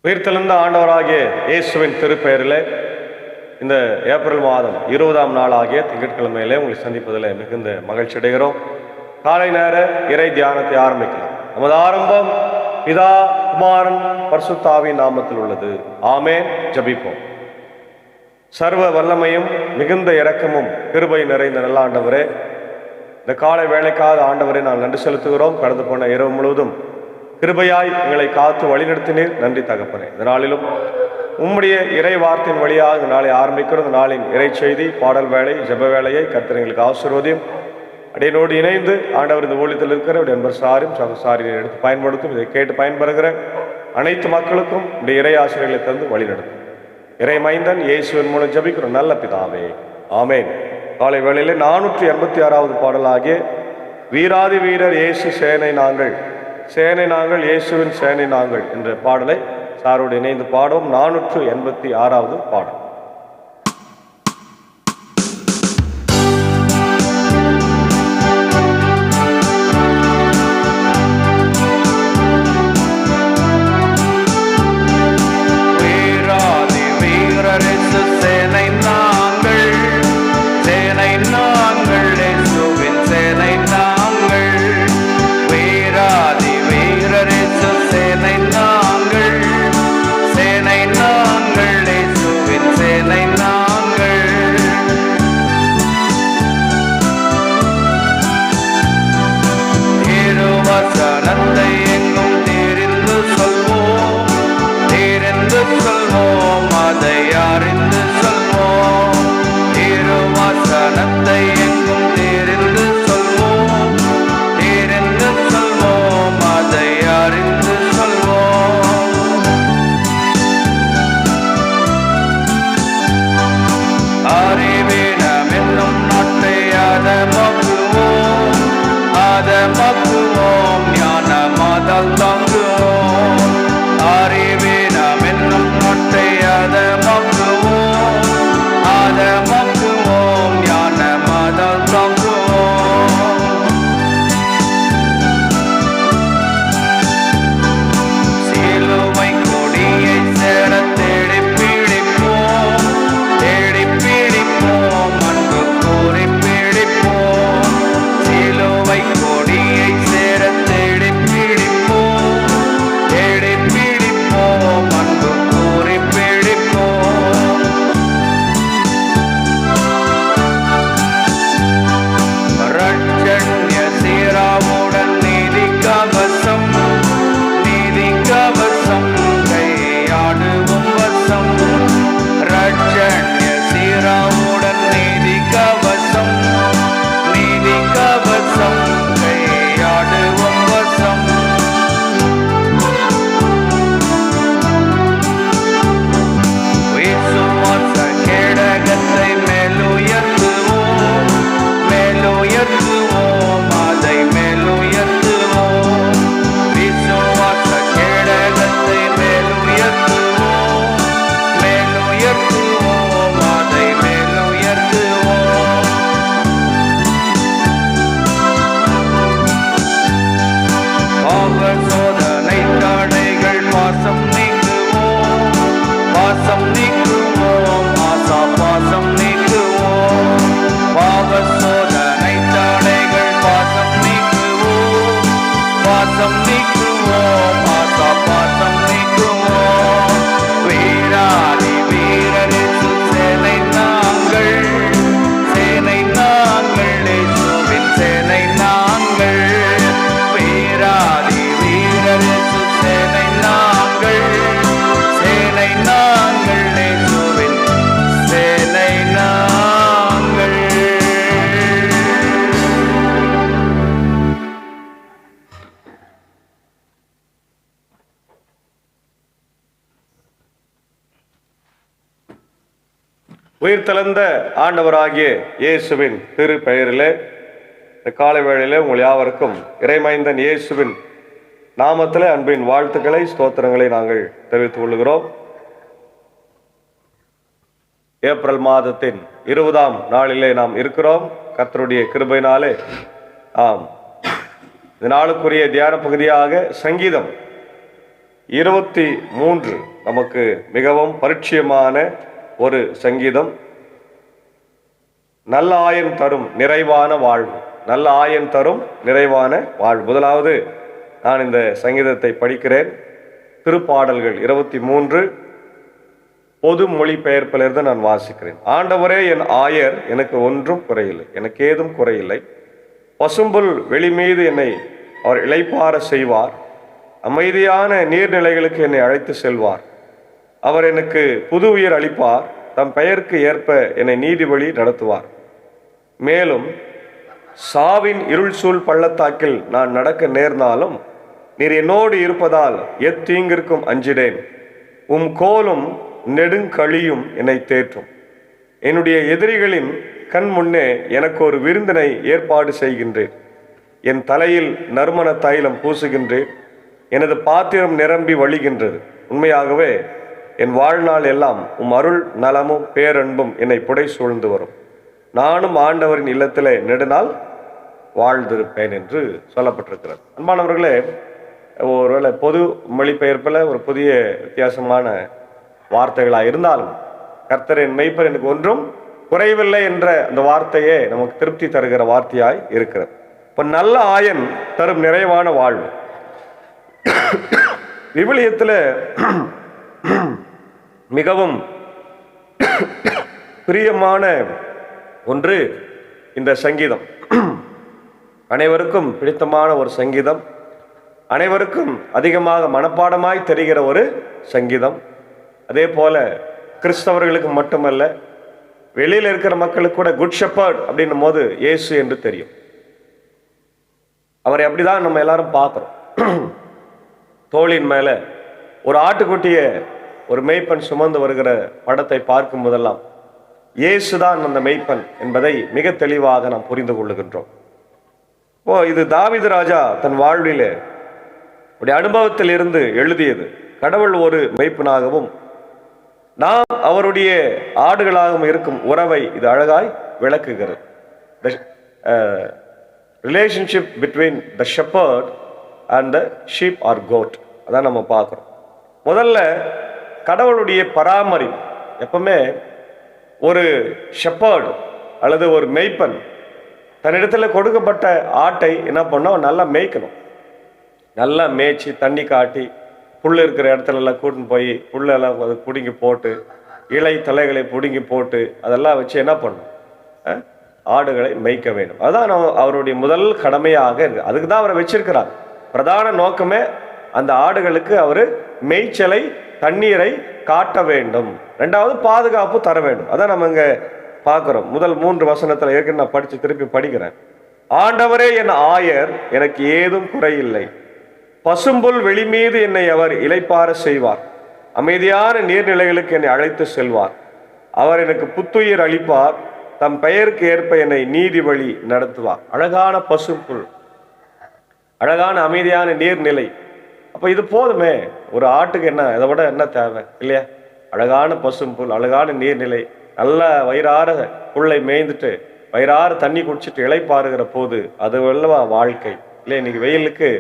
உயிர்த்தெழுந்த ஆண்டவராகிய இயேசுவின் திருப்பெயரிலே இந்த ஏப்ரல் மாதம் 20ஆம் நாள் ஆகிய திங்கட்கிழமையிலே உங்களை சந்திப்பதில் மிகுந்த மகிழ்ச்சி அடைகிறோம். காலை நேர இறை தியானத்தை ஆரம்பிக்கலாம். நமது ஆரம்பம் பிதா, குமாரன், பரிசுத்தாவின் நாமத்தில் உள்ளது. ஆமென். ஜெபிப்போம். சர்வ வல்லமையும் மிகுந்த இரக்கமும் கிருபை நிறைந்த நல்ல ஆண்டவரே, இந்த காலை வேலைக்காக ஆண்டவரை நான் நன்றி செலுத்துகிறோம். கடந்து போன இரவு முழுவதும் கிருபையாய் எங்களை காத்து வழிநடத்தினீர். நன்றி தகப்பனே. இந்த நாளிலும் உம்முடைய இறை வார்த்தையின் வழியாக இந்த நாளை ஆரம்பிக்கிறோம். இந்த நாளின் இறை செய்தி, பாடல் வேலை, ஜெப வேலையை கர்த்தர் எங்களுக்கு ஆசீர்வதியும். அடியனோடு இணைந்து ஆண்டவர் இந்த ஊழியத்தில் இருக்கிற என்பர் சாரும் சகசாரியை எடுத்து பயன்படுத்தும். இதை கேட்டு பயன்பெறுகிற அனைத்து மக்களுக்கும் இந்த இறை ஆசிரியர்களை தந்து வழிநடத்தும். இறை மைந்தன் இயேசுவின் மூலம் ஜெபிக்கிறோம் நல்ல பிதாவே. ஆமேன். காலை வேளையிலே 486வது பாடலாகிய வீராதி வீரர் இயேசு சேனை நாங்கள், சேனை நாங்கள், இயேசுவின் சேனை நாங்கள் என்ற பாடலை சாரோடு இணைந்து பாடுவோம். 486வது பாடல். உயிர்த்தெழுந்த ஆண்டவராகிய இயேசுவின் திரு பெயரிலே இந்த காலை வேளையிலே உங்கள் யாவருக்கும் இறைமைந்தன் இயேசுவின் நாமத்திலே அன்பின் வாழ்த்துக்களை, ஸ்தோத்திரங்களை நாங்கள் தெரிவித்துக் கொள்கிறோம். ஏப்ரல் மாதத்தின் 20ஆம் நாளிலே நாம் இருக்கிறோம். கர்த்தருடைய கிருபையினாலே இந்த நாளுக்குரிய தியான பகுதியாக சங்கீதம் 23 நமக்கு மிகவும் பரிச்சயமான ஒரு சங்கீதம். நல்ல ஆயன் தரும் நிறைவான வாழ்வு. நல்ல ஆயன் தரும் நிறைவான வாழ்வு. முதலாவது நான் இந்த சங்கீதத்தை படிக்கிறேன். திருப்பாடல்கள் 23 பொது மொழிபெயர்ப்பிலிருந்து நான் வாசிக்கிறேன். ஆண்டவரே என் ஆயர், எனக்கு ஒன்றும் குறையில்லை, எனக்கு ஏதும் குறையில்லை. பசும்புல் வெளி மீது என்னை அவர் இளைப்பார செய்வார். அமைதியான நீர்நிலைகளுக்கு என்னை அழைத்து செல்வார். அவர் எனக்கு புது உயிர் அளிப்பார். தம் பெயருக்கு ஏற்ப என்னை நீதி வழி நடத்துவார். மேலும் சாவின் இருள் சூழ் பள்ளத்தாக்கில் நான் நடக்க நேர்ந்தாலும் நீர் என்னோடு இருப்பதால் எத்தீங்கிற்கும் அஞ்சிடேன். கோலும் நெடுங்கழியும் என்னை தேற்றும். என்னுடைய எதிரிகளின் கண் முன்னே எனக்கு ஒரு விருந்தினை ஏற்பாடு செய்கின்றேன். என் தலையில் நறுமண தைலம் பூசுகின்றேன். எனது பாத்திரம் நிரம்பி வழிகின்றது. உண்மையாகவே என் வாழ்நாள் எல்லாம் அருள் நலமும் பேரன்பும் என்னை புடை சூழ்ந்து வரும். நானும் ஆண்டவரின் இல்லத்திலே நெடுநாள் வாழ்ந்திருப்பேன் என்று சொல்லப்பட்டிருக்கிறது. அன்பானவர்களே, ஒருவேளை பொது மொழிபெயர்ப்பில் ஒரு புதிய வித்தியாசமான வார்த்தைகளாக இருந்தாலும் கர்த்தர் என் மெய்ப்பர், எனக்கு ஒன்றும் குறைவில்லை என்ற அந்த வார்த்தையே நமக்கு திருப்தி தருகிற வார்த்தையாய் இருக்கிறது. இப்போ நல்ல ஆயன் தரும் நிறைவான வாழ்வு. விவிலியத்தில் மிகவும் பிரியமான ஒன்று இந்த சங்கீதம். அனைவருக்கும் பிடித்தமான ஒரு சங்கீதம். அனைவருக்கும் அதிகமாக மனப்பாடமாய் தெரிகிற ஒரு சங்கீதம். அதே போல கிறிஸ்தவர்களுக்கு மட்டுமல்ல, வெளியில் இருக்கிற மக்களுக்கு கூட குட் ஷெப்பர்ட் அப்படின்னும் போது இயேசு என்று தெரியும். அவரை அப்படிதான் நம்ம எல்லாரும் பார்க்கிறோம். தோளின் மேல ஒரு ஆட்டுக்குட்டியை ஒரு மெய்ப்பன் சுமந்து வருகிற படத்தை பார்க்கும் போதெல்லாம் இயேசுதான் அந்த மெய்ப்பன் என்பதை மிக தெளிவாக நாம் புரிந்து கொள்ளுகின்றோம். இது தாவீது ராஜா தன் வாழ்விலே உடைய அனுபவத்தில் இருந்து எழுதியது. கடவுள் ஒரு மெய்ப்பனாகவும் நாம் அவருடைய ஆடுகளாகவும் இருக்கும் உறவை இது அழகாய் விளக்குகிறது. Relationship between the shepherd and the sheep are quote. அதான் நம்ம பார்க்குறோம். முதல்ல கடவுளுடைய பராமரிப்பு. எப்பவுமே ஒரு ஷெப்பர்டு அல்லது ஒரு மெய்ப்பன் தன்னிடத்தில் கொடுக்கப்பட்ட ஆட்டை என்ன பண்ணோம், நல்லா மேய்க்கணும். நல்லா மேய்ச்சி தண்ணி காட்டி புல் இருக்கிற இடத்துல எல்லாம் கூட்டின்னு போய் புல்லெல்லாம் அது பிடுங்கி போட்டு இலை தலைகளை பிடுங்கி போட்டு அதெல்லாம் வச்சு என்ன பண்ணும், ஆடுகளை மேய்க்க வேண்டும். அதுதான் அவருடைய முதல் கடமையாக இருக்கு. அதுக்கு தான் அவரை வச்சிருக்கிறார். பிரதான நோக்கமே அந்த ஆடுகளுக்கு அவர் மேய்ச்சலை தண்ணீரை காட்ட வேண்டும். ரெண்டாவது பாதுகாப்பு தர வேண்டும். அதான் நம்ம இங்க பார்க்கிறோம். முதல் 3 வசனத்துல ஏற்கனவே நான் படிச்சு திருப்பி படிக்கிறேன். ஆண்டவரே என் ஆயர், எனக்கு ஏதும் குறையில்லை. பசும்புல் வெளி மீது என்னை அவர் இளைப்பார செய்வார். அமைதியான நீர்நிலைகளுக்கு என்னை அழைத்து செல்வார். அவர் எனக்கு புத்துயிர் அளிப்பார். தம் பெயருக்கு ஏற்ப என்னை நீதி வழி நடத்துவார். அழகான பசும்புல், அழகான அமைதியான நீர்நிலை. அப்போ இது போதுமே, ஒரு ஆட்டுக்கு என்ன, இதை விட என்ன தேவை இல்லையா? அழகான பசும்புல், அழகான நீர்நிலை, நல்ல வயிறார புல்லை மேய்ந்துட்டு வயிறார தண்ணி குடிச்சிட்டு இளைப்பாருகிற போது அது அல்லவா வாழ்க்கை இல்லையா? இன்னைக்கு வெயிலுக்கு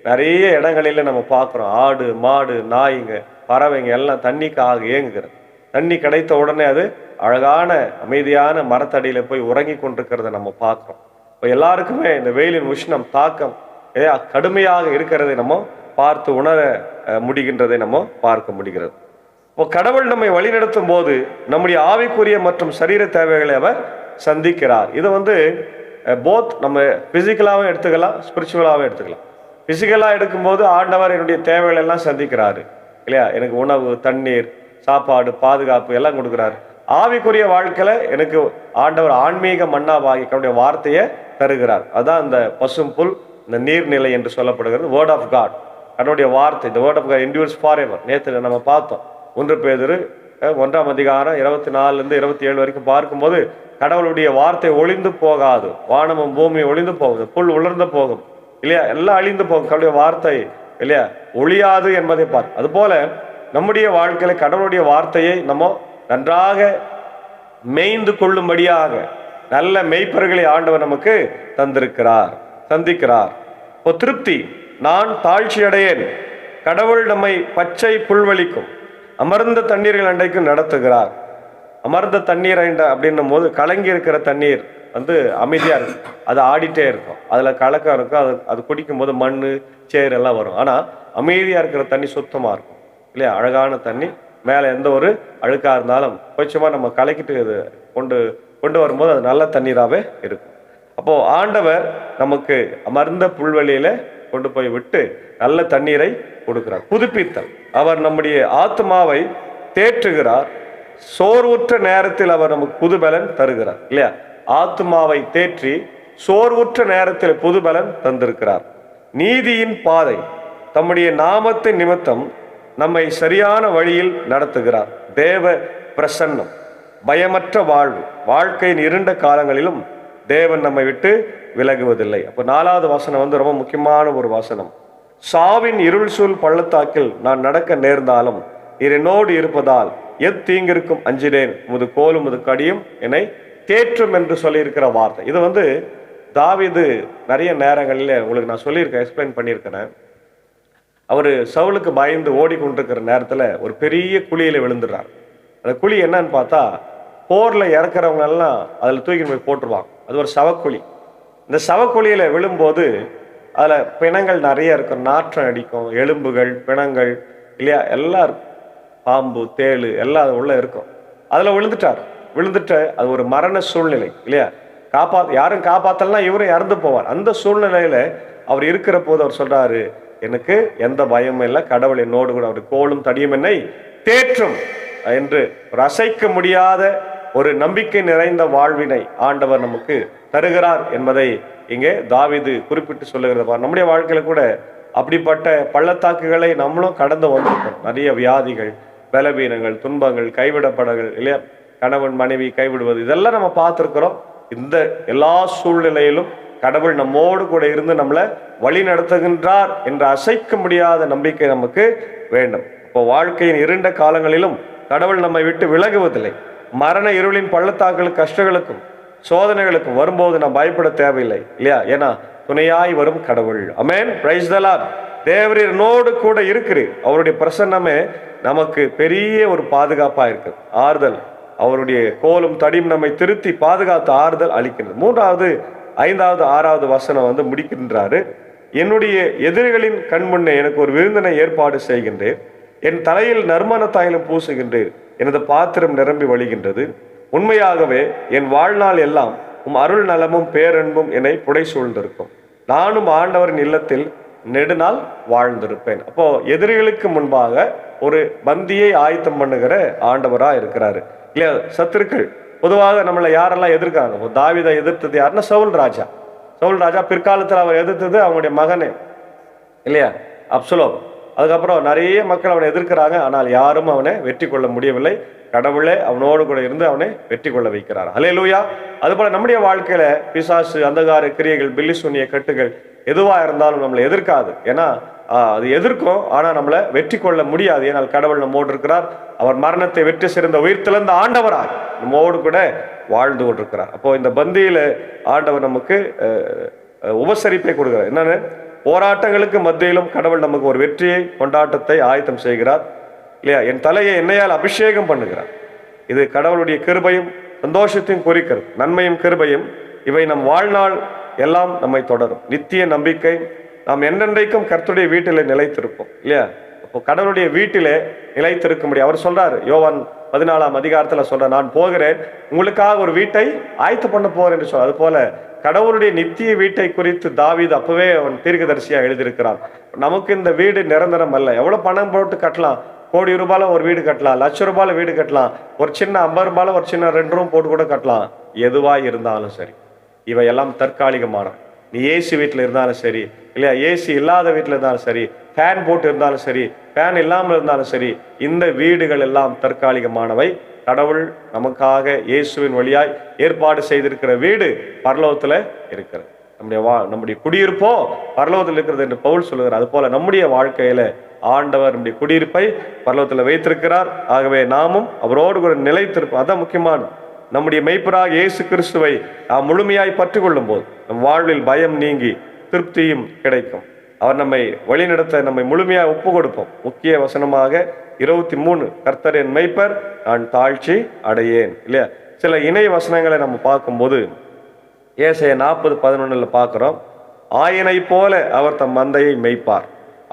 நிறைய இடங்களில் நம்ம பார்க்குறோம், ஆடு மாடு நாய்ங்க பறவைங்க எல்லாம் தண்ணிக்காக ஏங்குகிறது. தண்ணி கிடைத்த உடனே அது அழகான அமைதியான மரத்தடியில் போய் உறங்கி கொண்டிருக்கிறத நம்ம பார்க்குறோம். இப்போ எல்லாருக்குமே இந்த வெயிலின் உஷ்ணம் தாக்கம் கடுமையாக இருக்கிறதை நம்ம பார்த்து உணர முடிகின்றதை நம்ம பார்க்க முடிகிறது. இப்போ கடவுள் நம்மை வழிநடத்தும் போது நம்முடைய ஆவிக்குரிய மற்றும் சரீர தேவைகளை அவர் சந்திக்கிறார். இதை போத் நம்ம பிசிக்கலாகவும் எடுத்துக்கலாம், ஸ்பிரிச்சுவலாகவும் எடுத்துக்கலாம். பிசிக்கலாக எடுக்கும்போது ஆண்டவர் என்னுடைய தேவைகள் எல்லாம் சந்திக்கிறாரு இல்லையா? எனக்கு உணவு, தண்ணீர், சாப்பாடு, பாதுகாப்பு எல்லாம் கொடுக்குறாரு. ஆவிக்குரிய வாழ்க்கையில எனக்கு ஆண்டவர் ஆன்மீக மன்னாவாகி அவருடைய வார்த்தையை தருகிறார். அதான் இந்த பசும் புல், இந்த நீர்நிலை என்று சொல்லப்படுகிறது. வேர்ட் ஆஃப் காட், அதனுடைய வார்த்தை. இந்த word of God endures for ever. நேற்று நம்ம பார்த்தோம் 1 பேதுரு 1ஆம் அதிகாரம் 24 - 27 வரைக்கும் பார்க்கும்போது கடவுளுடைய வார்த்தை ஒளிந்து போகாது. வானமும் பூமியும் ஒளிந்து போகுது, புல் உலர்ந்து போகும் இல்லையா? எல்லாம் அழிந்து போகும், கடவுளுடைய வார்த்தை இல்லையா ஒழியாது என்பதை பார்த்து. அதுபோல நம்முடைய வாழ்க்கையில கடவுளுடைய வார்த்தையை நம்ம நன்றாக மேய்ந்து கொள்ளும்படியாக நல்ல மெய்ப்பர்களை ஆண்டவர் நமக்கு தந்திருக்கிறார், சந்திக்கிறார். இப்போ திருப்தி, நான் தாழ்ச்சி அடையேன், கடவுள் நம்மை பச்சை புல்வெளிக்கும் அமர்ந்த தண்ணீர்கள் அண்டைக்கும் நடத்துகிறார். அமர்ந்த தண்ணீர் அப்படின்னும் போது கலங்கி இருக்கிற தண்ணீர் அமைதியா இருக்கும், அது ஆடிட்டே இருக்கும், அதுல கலக்கம் இருக்கும், அது குடிக்கும் போது மண் சேர் எல்லாம் வரும். ஆனா அமைதியா இருக்கிற தண்ணி சுத்தமா இருக்கும் இல்லையா? அழகான தண்ணி, மேல எந்த ஒரு அழுக்கா இருந்தாலும் கொஞ்சமா நம்ம கலக்கிட்டு கொண்டு வரும்போது அது நல்ல தண்ணீராகவே இருக்கும். அப்போ ஆண்டவர் நமக்கு அமர்ந்த புல்வெளியில கொண்டு போய் விட்டு நல்ல தண்ணீரை கொடுக்கிறார். புதுப்பித்தல், அவர் நம்முடைய ஆத்மாவை தேற்றுகிறார். சோர்வுற்ற நேரத்தில் அவர் நமக்கு புதுபலன் தருகிறார் இல்லையா? ஆத்மாவை தேற்றி சோர்வுற்ற நேரத்தில் புதுபலன் தந்திருக்கிறார். நீதியின் பாதை, தம்முடைய நாமத்தின் நிமித்தம் நம்மை சரியான வழியில் நடத்துகிறார். தேவ பிரசன்னம், பயமற்ற வாழ்வு, வாழ்க்கையின் இருண்ட காலங்களிலும் தேவன் நம்மை விட்டு விலகுவதில்லை. அப்போ 4வது வசனம் ரொம்ப முக்கியமான ஒரு வசனம். சாவின் இருள் சூழ் பள்ளத்தாக்கில் நான் நடக்க நேர்ந்தாலும் நீர் என்னோடு இருப்பதால் எத்தீங்கிருக்கும் அஞ்சினேன், உமது கோலும் உமது கடியும் என்னை தேற்றும் என்று சொல்லியிருக்கிற வார்த்தை. இது தாவீது நிறைய நேரங்களில் உங்களுக்கு நான் சொல்லியிருக்கேன், எக்ஸ்பிளைன் பண்ணியிருக்கிறேன். அவர் சவுலுக்கு பயந்து ஓடிக்கொண்டிருக்கிற நேரத்தில் ஒரு பெரிய குழியில் விழுந்துடுறார். அந்த குழி என்னன்னு பார்த்தா, போரில் இறக்குறவங்க எல்லாம் அதில் தூக்கிட்டு போய் போட்டுருவாங்க. அது ஒரு சவக்குழி. இந்த சவக்குழியில் விழும்போது அதில் பிணங்கள் நிறைய இருக்கும், நாற்றம் அடிக்கும், எலும்புகள், பிணங்கள் இல்லையா, எல்லாம் இருக்கும், பாம்பு தேள் எல்லாம் அது உள்ள இருக்கும். அதில் விழுந்துட்டு அது ஒரு மரண சூழ்நிலை இல்லையா? யாரும் காப்பாற்றலாம், இவரும் இறந்து போவார். அந்த சூழ்நிலையில அவர் இருக்கிற போது அவர் சொல்றாரு, எனக்கு எந்த பயமும் இல்லை, கடவுள் என்னோடு கூட, அவர் கோலும் தடியும் என்னை தேற்றும் என்று ஒரு அசைக்க முடியாத ஒரு நம்பிக்கை நிறைந்த வாழ்வினை ஆண்டவர் நமக்கு தருகிறார் என்பதை இங்கே தாவீது குறிப்பிட்டு சொல்லுகிறத. நம்முடைய வாழ்க்கையில கூட அப்படிப்பட்ட பள்ளத்தாக்குகளை நம்மளும் கடந்து வந்திருக்கோம். நிறைய வியாதிகள், பலவீனங்கள், துன்பங்கள், கைவிடப்படங்கள் இல்லையா, கணவன் மனைவி கைவிடுவது, இதெல்லாம் நம்ம பார்த்துருக்கிறோம். இந்த எல்லா சூழ்நிலையிலும் கடவுள் நம்மோடு கூட இருந்து நம்மளை வழி நடத்துகின்றார் என்ற அசைக்க முடியாத நம்பிக்கை நமக்கு வேண்டும். இப்போ வாழ்க்கையின் இருண்ட காலங்களிலும் கடவுள் நம்மை விட்டு விலகுவதில்லை. மரண இருளின் பள்ளத்தாக்களுக்கு, கஷ்டங்களுக்கும் சோதனைகளுக்கும் வரும்போது நாம் பயப்பட தேவையில்லை இல்லையா? ஏன்னா துணையாய் வரும் கடவுள். அமேன், பிரைஸ் தி லார்ட். தேவரீர் என்னோடு கூட இருக்கிறீர். அவருடைய பிரசன்னமே நமக்கு பெரிய ஒரு பாதுகாப்பா இருக்கு, ஆறுதல். அவருடைய கோலும் தடியும் நம்மை திருத்தி பாதுகாத்து ஆறுதல் அளிக்கின்றது. 3வது 5வது 6வது வசனம் முடிக்கின்றாரு. என்னுடைய எதிரிகளின் கண்முன்னே எனக்கு ஒரு விருந்தினை ஏற்பாடு செய்கின்றேன், என் தலையில் நறுமண தைலம் பூசுகின்றேன், எனது பாத்திரம் நிரம்பி வழிகின்றது. உண்மையாகவே என் வாழ்நாள் எல்லாம் அருள் நலமும் பேரன்பும் என்னை புடை சூழ்ந்திருக்கும். நானும் ஆண்டவரின் இல்லத்தில் நெடுநாள் வாழ்ந்திருப்பேன். அப்போ எதிரிகளுக்கு முன்பாக ஒரு பந்தியை ஆயத்தம் பண்ணுகிற ஆண்டவரா இருக்கிறாரு இல்லையா? சத்துருக்கள் பொதுவாக நம்மளை யாரெல்லாம் எதிர்க்கிறாங்க? தாவீதை எதிர்த்தது யாருன்னா சவுல் ராஜா. பிற்காலத்தில் அவர் எதிர்த்தது அவங்களுடைய மகனே இல்லையா, அப்சலோம். அதுக்கப்புறம் நிறைய மக்கள் அவனை எதிர்க்கிறாங்க, ஆனால் யாரும் அவனை வெற்றி கொள்ள முடியவில்லை. கடவுளே அவனோடு கூட இருந்து அவனை வெற்றி கொள்ள வைக்கிறார். அல்லேலூயா. அதுபோல நம்முடைய வாழ்க்கையில பிசாசு, அந்தகார கிரியைகள், பில்லி சூனிய கட்டுகள் எதுவா இருந்தாலும் நம்மளை எதிர்க்காது. ஏன்னா அது எதிர்க்கும், ஆனா நம்மளை வெற்றி கொள்ள முடியாது. ஏனால் கடவுள் நம்மோடு இருக்கிறார். அவர் மரணத்தை வெற்றி சிறந்த உயிர்த்தெழுந்த ஆண்டவராய் நம்மோடு கூட வாழ்ந்து கொண்டிருக்கிறார். அப்போ இந்த பந்தியில ஆண்டவர் நமக்கு உபசரிப்பை கொடுக்கிறார். என்னன்னு, போராட்டங்களுக்கு மத்தியிலும் கடவுள் நமக்கு ஒரு வெற்றியை, கொண்டாட்டத்தை ஆயத்தம் செய்கிறார் இல்லையா? என் தலையை எண்ணெயால் அபிஷேகம் பண்ணுகிறார். இது கடவுளுடைய கிருபையும் சந்தோஷத்தையும் குறிக்கிறது. நன்மையும் கிருபையும் இவை நம் வாழ்நாள் எல்லாம் நம்மை தொடரும். நித்திய நம்பிக்கை, நாம் என்றென்றைக்கும் கர்த்தருடைய வீட்டிலே நிலைத்திருப்போம் இல்லையா? அப்போ கடவுளுடைய வீட்டிலே நிலைத்திருக்க முடியும். அவர் சொல்றாரு, யோவான் 14ஆம் அதிகாரத்துல சொல்ற, நான் போகிறேன், உங்களுக்காக ஒரு வீட்டை ஆயத்து பண்ண போறேன் என்று சொல்ற. அது போல கடவுளுடைய நித்திய வீட்டை குறித்து தாவீது அப்பவே அவன் தீர்க்கதரிசியா எழுதியிருக்கிறான். நமக்கு இந்த வீடு நிரந்தரம் அல்ல. எவ்வளவு பணம் போட்டு கட்டலாம், கோடி ரூபாயில ஒரு வீடு கட்டலாம், லட்ச ரூபாயில வீடு கட்டலாம், ஒரு சின்ன 50 ரூபாயில ஒரு சின்ன 2 ரூம் போட்டு கூட கட்டலாம். எதுவாய் இருந்தாலும் சரி, இவையெல்லாம் தற்காலிகமான. நீ ஏசி வீட்டில் இருந்தாலும் சரி இல்லையா, ஏசி இல்லாத வீட்டில் இருந்தாலும் சரி, ஃபேன் போட்டு இருந்தாலும் சரி, ஃபேன் இல்லாமல் இருந்தாலும் சரி, இந்த வீடுகள் எல்லாம் தற்காலிகமானவை. கடவுள் நமக்காக இயேசுவின் வழியாய் ஏற்பாடு செய்திருக்கிற வீடு பரலோகத்துல இருக்கிறது. நம்முடைய குடியிருப்போ பரலோகத்தில் இருக்கிறது என்று பவுல் சொல்லுகிறார். அது போல நம்முடைய வாழ்க்கையில ஆண்டவர் நம்முடைய குடியிருப்பை பரலோகத்தில் வைத்திருக்கிறார். ஆகவே நாமும் அவரோடு கூட நிலைத்திருப்போம். அதான் முக்கியமான. நம்முடைய மெய்ப்பராக இயேசு கிறிஸ்துவை நாம் முழுமையாய் பற்றி கொள்ளும் போது நம் வாழ்வில் பயம் நீங்கி திருப்தியும் கிடைக்கும். அவர் நம்மை வழிநடத்த நம்மை முழுமையாக ஒப்பு கொடுப்போம். முக்கிய வசனமாக 23, கர்த்தர் என் மெய்ப்பர், நான் தாழ்ச்சி அடையேன். இல்லையா? சில இணை வசனங்களை நம்ம பார்க்கும்போது ஏசாயா 40:11 பார்க்கிறோம். ஆயனை போல அவர் தம் மந்தையை மேய்ப்பார்,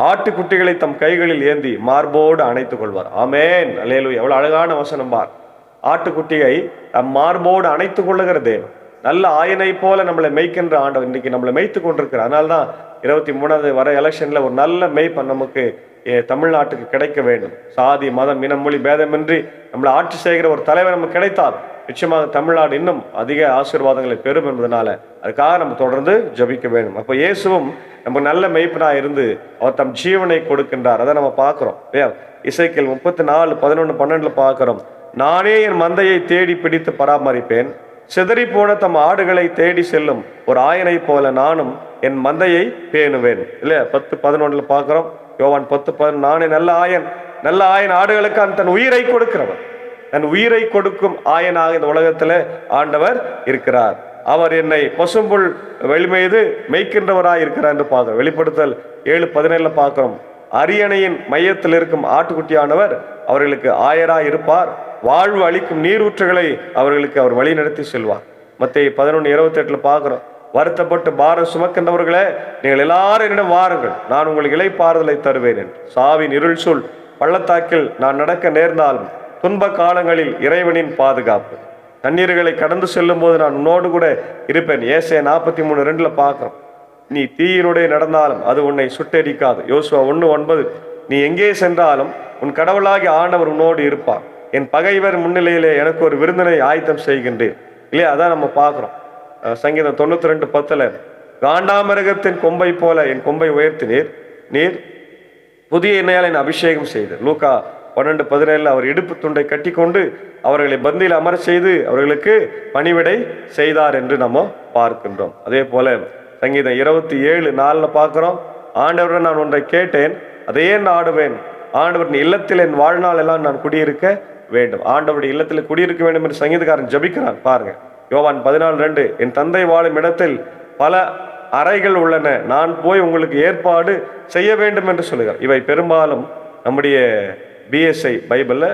ஆட்டுக்குட்டிகளை தம் கைகளில் ஏந்தி மார்போடு அணைத்துக் கொள்வார். ஆமேன், அல்லேலூயா. எவ்வளவு அழகான வசனம் பார். ஆட்டுக்குட்டியை தம் மார்போடு அணைத்துக் கொள்ளுகிற தேவன், நல்ல ஆயனை போல நம்மளை மெய்க்கின்ற ஆண்டவர் இன்னைக்கு நம்மளை மேய்த்து கொண்டிருக்கிறார். அதனால்தான் 23 வர எலெக்ஷன்ல ஒரு நல்ல மெய்ப்பன் நமக்கு தமிழ்நாட்டுக்கு கிடைக்க வேண்டும். சாதி மதம் இனம் மொழி பேதமின்றி நம்மளை ஆட்சி செய்கிற ஒரு தலைவர் நமக்கு கிடைத்தால் நிச்சயமாக தமிழ்நாடு இன்னும் அதிக ஆசீர்வாதங்களை பெறும் என்பதனால அதுக்காக நம்ம தொடர்ந்து ஜபிக்க வேண்டும். அப்போ இயேசுவும் நம்ம நல்ல மெய்ப்பனா இருந்து அவர் தம் ஜீவனை கொடுக்கின்றார். அதை நம்ம பார்க்கிறோம். இசைக்கேல் 34:11-12 பார்க்கிறோம். நானே என் மந்தையை தேடி பிடித்து பராமரிப்பேன், சிதறி போன தம் ஆடுகளை தேடி செல்லும் ஒரு ஆயனை போல நானும் என் மந்தையை பேணுவேன். இல்லையா? 10:11 பார்க்கிறோம். யோவான் 10:11, நானே நல்ல ஆயன் ஆடுகளுக்கு தன் உயிரை கொடுக்கிறவர், தன் உயிரை கொடுக்கும் ஆயனாக இந்த உலகத்துல ஆண்டவர் இருக்கிறார். அவர் என்னை பசும்புல் வெளிமீது மேய்க்கின்றவராய் இருக்கிறார் என்று பார்க்கிறோம். வெளிப்படுத்தல் 7:17 பார்க்கிறோம். அரியணையின் மையத்தில் இருக்கும் ஆட்டுக்குட்டியானவர் அவர்களுக்கு ஆயராய் இருப்பார், வாழ்வு அளிக்கும் நீரூற்றுகளை அவர்களுக்கு அவர் வழி நடத்தி செல்வார். மத்தேயு 11:28 பார்க்கிறோம். வருத்தப்பட்டு பாரம் சுமக்கின்றவர்களே, நீங்கள் எல்லாரும் என்னிடம் வாருங்கள், நான் உங்களுக்கு இளைப்பாறுதலை தருவேன் என்று. சாவின் இருள் சூழ் பள்ளத்தாக்கில் நான் நடக்க நேர்ந்தாலும் துன்ப காலங்களில் இறைவனின் பாதுகாப்பு, தண்ணீர்களை கடந்து செல்லும் போது நான் உன்னோடு கூட இருப்பேன். ஏசாயா 43:2 பார்க்கிறோம். நீ தீயினுடைய நடந்தாலும் அது உன்னை சுட்டெரிக்காது. யோசுவா 1:9, நீ எங்கே சென்றாலும் உன் கடவுளாகி ஆண்டவர் உன்னோடு இருப்பார், என் பகைவர் முன்னிலையிலே எனக்கு ஒரு விருந்தினை ஆயத்தம் செய்கின்றேன். இல்லையா? அதான் நம்ம பார்க்கிறோம். சங்கீதம் 92:10, காண்டாமிருகத்தின் கொம்பை போல என் கொம்பை உயர்த்தினீர், நீர் புதிய எண்ணெயால் என் அபிஷேகம் செய்தீர். லூக்கா 12:17, அவர் இடுப்பு துண்டை கட்டி கொண்டு அவர்களை பந்தியில் அமர செய்து அவர்களுக்கு பணிவிடை செய்தார் என்று நம்ம பார்க்கின்றோம். அதே போல சங்கீதம் 27:4 பார்க்கிறோம். ஆண்டவரை நான் ஒன்றை கேட்டேன், அதையே நாடுவேன், ஆண்டவரின் இல்லத்தில் என் வாழ்நாள் எல்லாம் நான் குடியிருக்க வேண்டும். ஆண்டவருடைய இல்லத்தில் குடியிருக்க வேண்டும் என்று சங்கீதக்காரன் ஜபிக்கிறான். பாருங்க, யோவான் 14:2, என் தந்தை வாழும் இடத்தில் பல அறைகள் உள்ளன, நான் போய் உங்களுக்கு ஏற்பாடு செய்ய வேண்டும் என்று சொல்லுகிறார். இவை பெரும்பாலும் நம்முடைய பிஎஸ்ஐ பைபிள்ல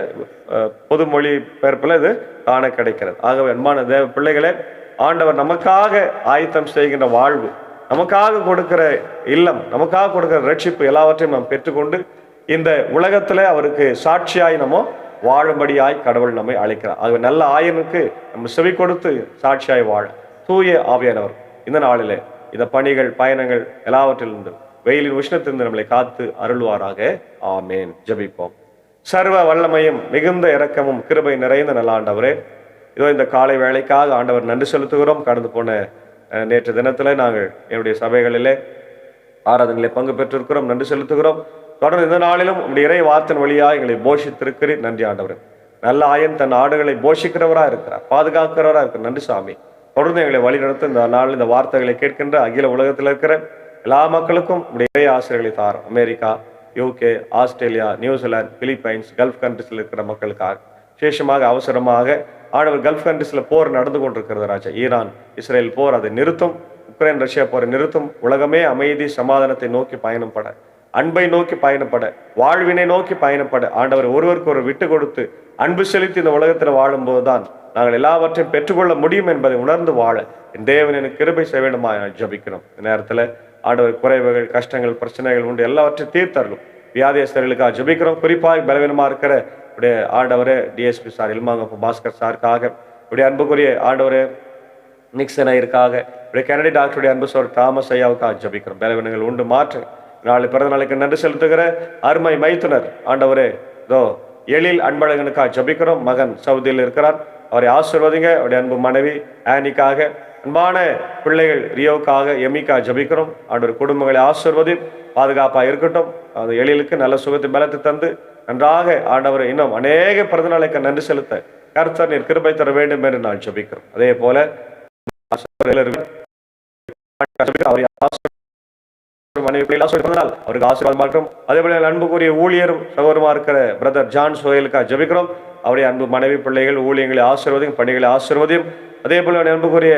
பொதுமொழி பெயர்ப்பில் இது காண கிடைக்கிறது. ஆகவே அன்பான தேவ பிள்ளைகளே, ஆண்டவர் நமக்காக ஆயத்தம் செய்கின்ற வாழ்வு, நமக்காக கொடுக்கிற இல்லம், நமக்காக கொடுக்கிற ரட்சிப்பு எல்லாவற்றையும் நாம் பெற்றுக்கொண்டு இந்த உலகத்துல அவருக்கு சாட்சியாய் நம்ம வாழும்படியாய் கடவுள் நம்மை அழைக்கிறார். ஆகவே நல்ல ஆயனுக்கு நம்ம செவி கொடுத்து சாட்சியாய் வாழ தூய ஆவியானவர் இந்த நாளிலே இந்த பணிகள் பயணங்கள் எல்லாவற்றிலிருந்து வெயிலின் உஷ்ணத்திலிருந்து நம்மளை காத்து அருள்வாராக. ஆமேன். ஜெபிப்போம். சர்வ வல்லமையும் மிகுந்த இரக்கமும் கிருபை நிறைந்த நல்ல ஆண்டவரே, இதோ இந்த காலை வேளைக்காக ஆண்டவர் நன்றி செலுத்துகிறோம். கடந்து போன நேற்று தினத்துல நாங்கள் என்னுடைய சபைகளிலே ஆராதனையிலே பங்கு பெற்றிருக்கிறோம், நன்றி செலுத்துகிறோம். தொடர்ந்து இந்த நாளிலும் உங்களுடைய இறை வார்த்தையின் வழியாக எங்களை போஷித்திருக்கிறீர். நன்றி ஆண்டவர். நல்ல ஆயன் தன் ஆடுகளை போஷிக்கிறவராக இருக்கிறார், பாதுகாக்கிறவராக இருக்கிறார். நன்றி சாமி. தொடர்ந்து எங்களை வழிநடத்த இந்த நாள் இந்த வார்த்தைகளை கேட்கின்ற அகில உலகத்தில் இருக்கிற எல்லா மக்களுக்கும் உடைய இறை ஆசிரியர்களை தாரும். America, UK, Australia, New Zealand, Philippines, Gulf கண்ட்ரிஸில் இருக்கிற மக்களுக்காக விசேஷமாக அவசரமாக ஆண்டவர் கல்ஃப் கண்ட்ரிஸில் போர் நடந்து கொண்டிருக்கிறது ராஜா. ஈரான் இஸ்ரேல் போர் அதை நிறுத்தும், உக்ரைன் ரஷ்யா போரை நிறுத்தும், உலகமே அமைதி சமாதானத்தை நோக்கி பயணப்பட, அன்பை நோக்கி பயணப்பட, வாழ்வினை நோக்கி பயணப்பட ஆண்டவர் ஒருவருக்கு ஒரு விட்டு கொடுத்து அன்பு செலுத்தி இந்த உலகத்தில் வாழும்போதுதான் நாங்கள் எல்லாவற்றையும் பெற்றுக்கொள்ள முடியும் என்பதை உணர்ந்து வாழ என் தேவன் எனக்கு கிருபை செய்ய வேண்டுமா ஜபிக்கிறோம். இந்த நேரத்தில் ஆண்டவர் குறைவுகள் கஷ்டங்கள் பிரச்சனைகள் உண்டு எல்லாவற்றையும் தீர்த்தரலும். வியாதியஸ்தர்களுக்காக ஜபிக்கிறோம். குறிப்பாக பலவீனமாக இருக்கிற இப்படிய ஆண்டவரே டிஎஸ்பி சார் இல்மாங்க பாஸ்கர் சாருக்காக, இப்படிய அன்புக்குரிய ஆண்டவரே நிக்சன் ஐயருக்காக, இப்படிய கனடி டாக்டருடைய அன்பு சோர் தாமஸ் ஐயாவுக்காக ஜபிக்கிறோம். பலவீனங்கள் உண்டு மாற்று நாளை பிறந்த நாளுக்கு நன்றி செலுத்துகிற அருமை மைத்துனர் ஆண்டவரே இதோ எழில் அன்பழகனுக்காக ஜபிக்கிறோம். மகன் சவுதியில் இருக்கிறார், அவரை ஆசீர்வதிங்க. அவருடைய அன்பு மனைவி ஆனிக்காக, அன்பான பிள்ளைகள் ரியோவுக்காக எமிக்கா ஜபிக்கிறோம். ஆண்டவர் குடும்பங்களை ஆசீர்வதி பாதுகாப்பாக இருக்கட்டும். அது எழிலுக்கு நல்ல சுகத்தை பலத்தை தந்து நன்றாக ஆண்டவரை இன்னும் அநேக பிறந்த நாளைக்கு நன்றி செலுத்த கர்த்தர் நீர் கிருபை தர வேண்டும் என்று நான் ஜபிக்கிறோம். அதே போல அவருக்கு ஆசீர்வாதம் இருக்கும். அதே போல அன்புக்குரிய ஊழியரும் சகோதரமா இருக்கிற பிரதர் ஜான் சோயலுக்காக ஜபிக்கிறோம். அவருடைய அன்பு மனைவி பிள்ளைகள் ஊழியங்களை ஆசீர்வதியும், பணிகளை ஆசீர்வதியும். அதே போல அன்புக்குரிய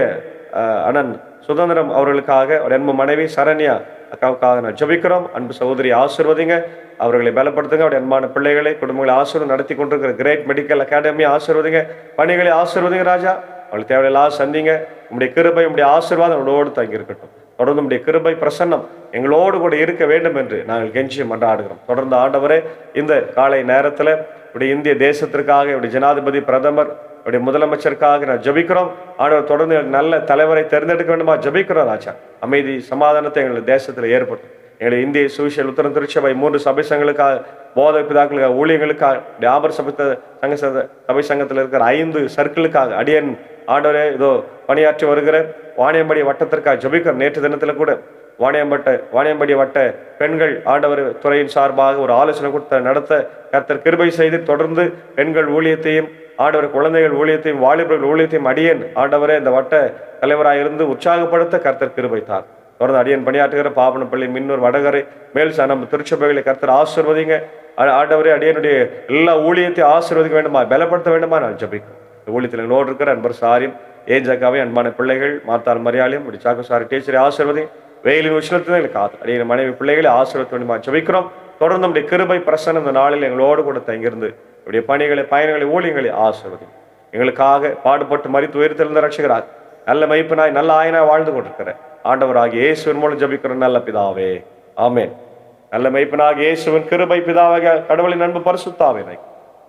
அண்ணன் சுதந்திரம் அவர்களுக்காக, அவருடைய அன்பு மனைவி சரண்யா அக்காவுக்காக நான் ஜெபிக்கிறோம். அன்பு சகோதரி ஆசீர்வதிங்க, அவர்களை பலப்படுத்துங்க. அவருடைய அன்பான பிள்ளைகளை, குடும்பங்களை ஆசீர்வாதம் நடத்தி கொண்டிருக்கிற கிரேட் மெடிக்கல் அகாடமி ஆசீர்வதிங்க, பணிகளை ஆசீர்வதிங்க ராஜா. அவளுக்கு தேவையெல்லாம் சந்திங்க. உங்களுடைய கிருபை, உங்களுடைய ஆசீர்வாதம் அவளோடு தங்கி இருக்கட்டும். தொடர்ந்து உடைய கிருபை பிரசன்னம் எங்களோடு கூட இருக்க வேண்டும் என்று நாங்கள் கெஞ்சி மன்றாடுகிறோம். தொடர்ந்து ஆண்டவரே, இந்த காலை நேரத்தில் இப்படி இந்திய தேசத்திற்காக, இப்படி ஜனாதிபதி, பிரதமர், இப்படி முதலமைச்சருக்காக நான் ஜெபிக்கிறோம். ஆண்டவர் தொடர்ந்து நல்ல தலைவரை தேர்ந்தெடுக்க வேண்டுமா ஜெபிக்கிறோம் ராஜா. அமைதி சமாதானத்தை எங்கள் தேசத்தில் ஏற்படுத்தும். எங்களுடைய இந்திய சுவிசேஷ லுத்தரன் திருச்சபை 3 சபை சங்கங்களுக்காக, போதை பிதாக்களுக்காக, ஊழியர்களுக்காக, ஆபர் சபை சங்கத்தில் இருக்கிற 5 சர்க்கிளுக்காக அடியன் ஆண்டவரே இதோ பணியாற்றி வருகிற வாணியம்படி வட்டத்திற்காக ஜெபிக்கிறோம். நேற்று தினத்தில் கூட வாணியம்படி வட்ட பெண்கள் ஆண்டவர் துறையின் சார்பாக ஒரு ஆலோசனை கொடுத்த நடத்த கர்த்தர் கிருபை செய்து தொடர்ந்து பெண்கள் ஊழியத்தையும், ஆண்டவர் குழந்தைகள் ஊழியத்தையும், வாலிபர்கள் ஊழியத்தையும் அடியேன் ஆண்டவரே இந்த வட்ட தலைவராக இருந்து உற்சாகப்படுத்த கர்த்தர் கிருபை தார். தொடர்ந்து அடியன் பணியாற்றுகிற பாபனப்பள்ளி, மின்னூர், வடகரை, மேல் நம்ம திருச்சபைகளை கர்த்தர் ஆசீர்வதிங்க. ஆண்டவரே அடியனுடைய எல்லா ஊழியத்தையும் ஆசீர்வதிக்க வேண்டுமா, பலப்படுத்த வேண்டுமா நான் ஜெபிக்கிறேன். ஊழியத்தில் எங்களோடு இருக்கிற அன்பர் சாரியும், ஏஜாக்காவே, அன்பான பிள்ளைகள், மாத்தார் மரியாதையும், சாக்கு சாரி டீச்சரை ஆசீர்வதி. வெயிலின் உஷ்ணத்தை எங்களுக்கு காத்து அடியின் மனைவி பிள்ளைகளை ஆசீர்வதிக்க வேண்டுமா ஜெபிக்கிறோம். தொடர்ந்து நம்முடைய கிருபை பிரசன்னம் இந்த நாளில் எங்களோடு கூட தங்கியிருந்து இப்படிய பணிகளை, பயணங்களை, ஊழியங்களை ஆசீர்வதி. எங்களுக்காக பாடுபட்டு மரித்து உயிர்த்தெழுந்த ரட்சகராக நல்ல மெய்ப்பனாய் நல்ல ஆயனாய் வாழ்ந்து கொண்டிருக்கிற ஆண்டவராகிய இயேசுவின் மூலம் ஜெபிக்கிற நல்ல பிதாவே, ஆமென். நல்ல மெய்ப்பனாகிய இயேசுவின் கிருபை, பிதாவாகிய கடவுளின் அன்பு, பரிசுத்தாவினை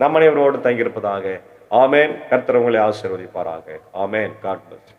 நம் அனைவரோடு தங்கியிருப்பதாக. ஆமென். கர்த்தர் உங்களை ஆசீர்வதிப்பாராக. ஆமென். God plus.